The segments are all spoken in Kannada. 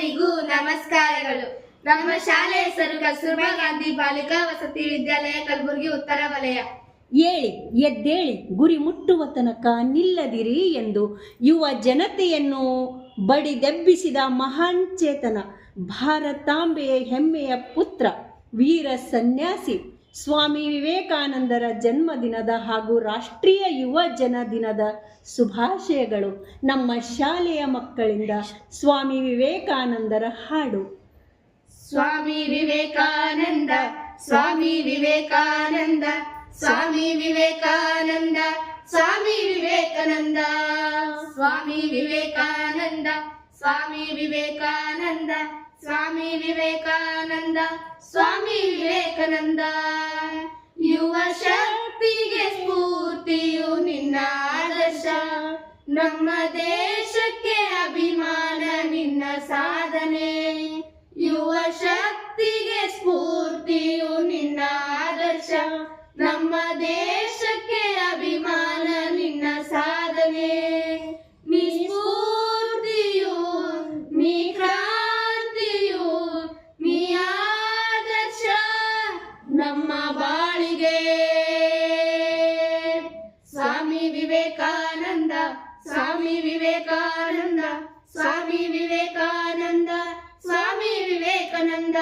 ಎಲ್ಲರಿಗೂ ನಮಸ್ಕಾರಗಳು. ನಮ್ಮ ಶಾಲೆ ಹೆಸರು ಕಸ್ತೂರ್ಬಾ ಗಾಂಧಿ ಬಾಲಿಕಾ ವಸತಿ ವಿದ್ಯಾಲಯ, ಕಲಬುರಗಿ, ಉತ್ತರ ವಲಯ. ಏಳಿ ಎದ್ದೇಳಿ, ಗುರಿ ಮುಟ್ಟುವ ತನಕ ನಿಲ್ಲದಿರಿ ಎಂದು ಯುವ ಜನತೆಯನ್ನು ಬಡಿದೆಬ್ಬಿಸಿದ ಮಹಾನ್ ಚೇತನ, ಭಾರತಾಂಬೆಯ ಹೆಮ್ಮೆಯ ಪುತ್ರ, ವೀರ ಸನ್ಯಾಸಿ ಸ್ವಾಮಿ ವಿವೇಕಾನಂದರ ಜನ್ಮದಿನದ ಹಾಗೂ ರಾಷ್ಟ್ರೀಯ ಯುವ ಜನ ದಿನದ ಶುಭಾಶಯಗಳು. ನಮ್ಮ ಶಾಲೆಯ ಮಕ್ಕಳಿಂದ ಸ್ವಾಮಿ ವಿವೇಕಾನಂದರ ಹಾಡು. ಸ್ವಾಮಿ ವಿವೇಕಾನಂದ, ಸ್ವಾಮಿ ವಿವೇಕಾನಂದ, ಸ್ವಾಮಿ ವಿವೇಕಾನಂದ, ಸ್ವಾಮಿ ವಿವೇಕಾನಂದ, ಸ್ವಾಮಿ ವಿವೇಕಾನಂದ, ಸ್ವಾಮಿ ವಿವೇಕಾನಂದ, ಸ್ವಾಮಿ ವಿವೇಕಾನಂದ, ಸ್ವಾಮಿ ವಿವೇಕಾನಂದ. ಯುವ ಶಕ್ತಿಗೆ ಸ್ಫೂರ್ತಿಯು ನಿನ್ನ ಆದರ್ಶ, ನಮ್ಮ ದೇಶಕ್ಕೆ ಅಭಿಮಾನ ನಿನ್ನ ಸಾಧನೆ. ಯುವ ಶಕ್ತಿಗೆ ಸ್ಫೂರ್ತಿಯು ನಿನ್ನ ಆದರ್ಶ, ನಮ್ಮ ದೇಶಕ್ಕೆ ಅಭಿಮಾನ ನಿನ್ನ ಸಾಧನೆ. ನೀ ಸ್ಫೂರ್ತಿಯು, ನೀ ಕ್ರಾಂತಿಯು, ನೀ ಆದರ್ಶ ನಮ್ಮ ಬಾಳಿಗೆ. ಸ್ವಾಮಿ ವಿವೇಕಾನಂದ, ಸ್ವಾಮಿ ವಿವೇಕಾನಂದ, ಸ್ವಾಮಿ ವಿವೇಕಾನಂದ, ಸ್ವಾಮಿ ವಿವೇಕಾನಂದ.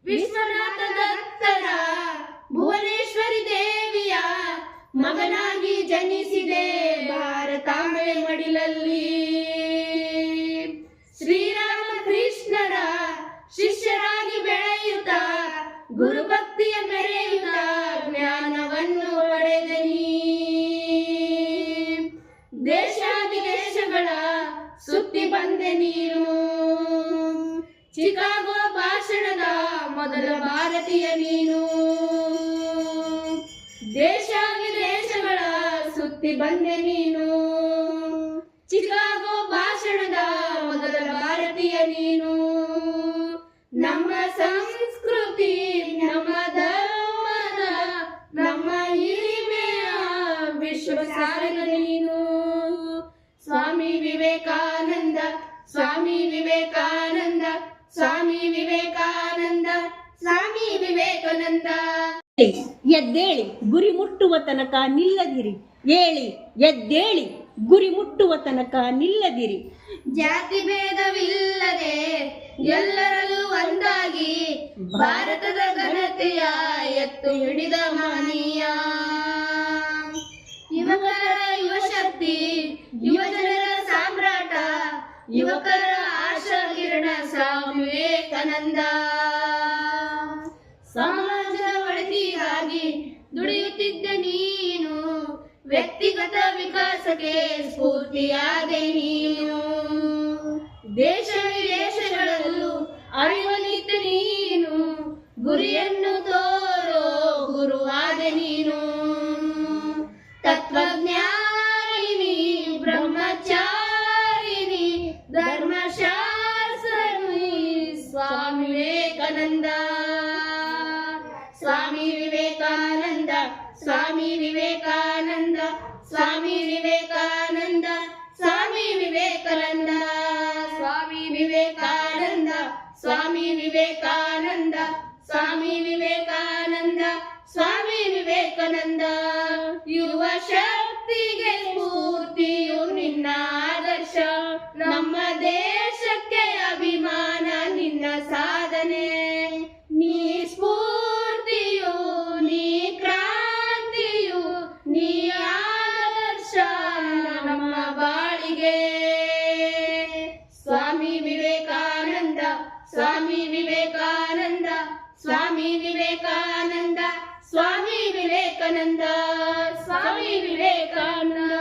ವಿಶ್ವನಾಥ ದತ್ತರ ಭುವನೇಶ್ವರಿ ದೇವಿಯ ಮಗನಾಗಿ ಜನಿಸಿದೆ ಭಾರತಾಂಬೆ ಮಡಿಲಲ್ಲಿ. ಶ್ರೀರಾಮ ಕೃಷ್ಣರ ಶಿಷ್ಯರಾಗಿ ಬೆಳೆಯುತ್ತ ಗುರುಭಕ್ತಿಯ ಮೆರೆಯುತ್ತ ಜ್ಞಾನವನ್ನು ಪಡೆದನಿ. ದೇಶ ವಿದೇಶಗಳ ಸುತ್ತಿ ಬಂದೆ ನೀನು, ಚಿಕಾಗೋ ಭಾಷಣದ ಮೊದಲ ಭಾರತೀಯ ನೀನು. ದೇಶ ವಿದೇಶಗಳ ಸುತ್ತಿ ಬಂದೆ ನೀನು, ಚಿಕಾಗೋ ಭಾಷಣದ ಮೊದಲ ಭಾರತೀಯ ನೀನು. ನಮ್ಮ ಸಂಸ್ಕೃತಿ, ನಮ್ಮ ಧರ್ಮದ, ನಮ್ಮ ಹಿರಿಮೆಯ ವಿಶ್ವ ಸಾರಿದ ನೀನು. ಸ್ವಾಮಿ ವಿವೇಕಾನಂದ, ಸ್ವಾಮಿ ವಿವೇಕಾನಂದ, ಸ್ವಾಮಿ ವಿವೇಕಾನಂದ, ಸ್ವಾಮಿ ವಿವೇಕಾನಂದ. ಎದ್ದೇಳಿ, ಗುರಿ ಮುಟ್ಟುವ ತನಕ ನಿಲ್ಲದಿರಿ. ಏಳಿ ಎದ್ದೇಳಿ, ಗುರಿ ಮುಟ್ಟುವ ತನಕ ನಿಲ್ಲದಿರಿ. ಜಾತಿ ಭೇದವಿಲ್ಲದೆ ಎಲ್ಲರಲ್ಲೂ ಒಂದಾಗಿ ಭಾರತದ ಘನತೆಯ ಎತ್ತು ಹಿಡಿದ ಮಹನೀಯ. ಯುವಕರ ಯುವಶಕ್ತಿ, ಯುವಜನರ ಸಾಮ್ರಾಟ, ಯುವಕರ ಆಶಾ ಕಿರಣ ಸ್ವಾಮಿ ವಿವೇಕಾನಂದ. ಸಮಾಜದ ಒಳಿತಿಗಾಗಿ ದುಡಿಯುತ್ತಿದ್ದ ನೀನು, ವ್ಯಕ್ತಿಗತ ವಿಕಾಸಕ್ಕೆ ಸ್ಫೂರ್ತಿಯಾದೆ ನೀನು. ದೇಶ ವಿದೇಶಗಳಲ್ಲೂ ಅರಿವನಿದ್ದ ನೀನು, ಗುರಿಯನ್ನು ತೋರೋ ಗುರುವಾದೆ ನೀನು. ತತ್ವಜ್ಞಾನಿನಿ, ಬ್ರಹ್ಮಚಾರಿಣಿ, ಧರ್ಮಶಾಸ್ತ್ರನಿ ಸ್ವಾಮಿ ವಿವೇಕಾನಂದ. ಸ್ವಾಮಿ ವಿವೇಕಾನಂದ, ಸ್ವಾಮಿ ವಿವೇಕಾನಂದ, ಸ್ವಾಮಿ ವಿವೇಕಾನಂದ, ಸ್ವಾಮಿ ವಿವೇಕಾನಂದ, ಸ್ವಾಮಿ ವಿವೇಕಾನಂದ, ಸ್ವಾಮಿ ವಿವೇಕಾನಂದ, ಸ್ವಾಮಿ ವಿವೇಕಾನಂದ, ಸ್ವಾಮಿ ವಿವೇಕಾನಂದ. ಯುವ ಶಕ್ತಿಗೆ ಸ್ಫೂರ್ತಿಯು ನಿನ್ನ ಆದರ್ಶ, ನಮ್ಮ ದೇಶಕ್ಕೆ ಅಭಿಮಾನ ನಿನ್ನ ಸಾಧನೆ. ನೀ ಸ್ಫೂರ್ತಿಯು, ನೀ ಕ್ರಾಂತಿಯು, ನೀ ಆದರ್ಶ ನಮ್ಮ ಬಾಳಿಗೆ. ಸ್ವಾಮಿ ವಿವೇಕಾನಂದ, ಸ್ವಾಮಿ ವಿವೇಕಾನಂದ, ಸ್ವಾಮಿ ವಿವೇಕಾನಂದ, ಸ್ವಾಮಿ ವಿವೇಕಾನಂದ, ಸ್ವಾಮಿ ವಿವೇಕಾನಂದ.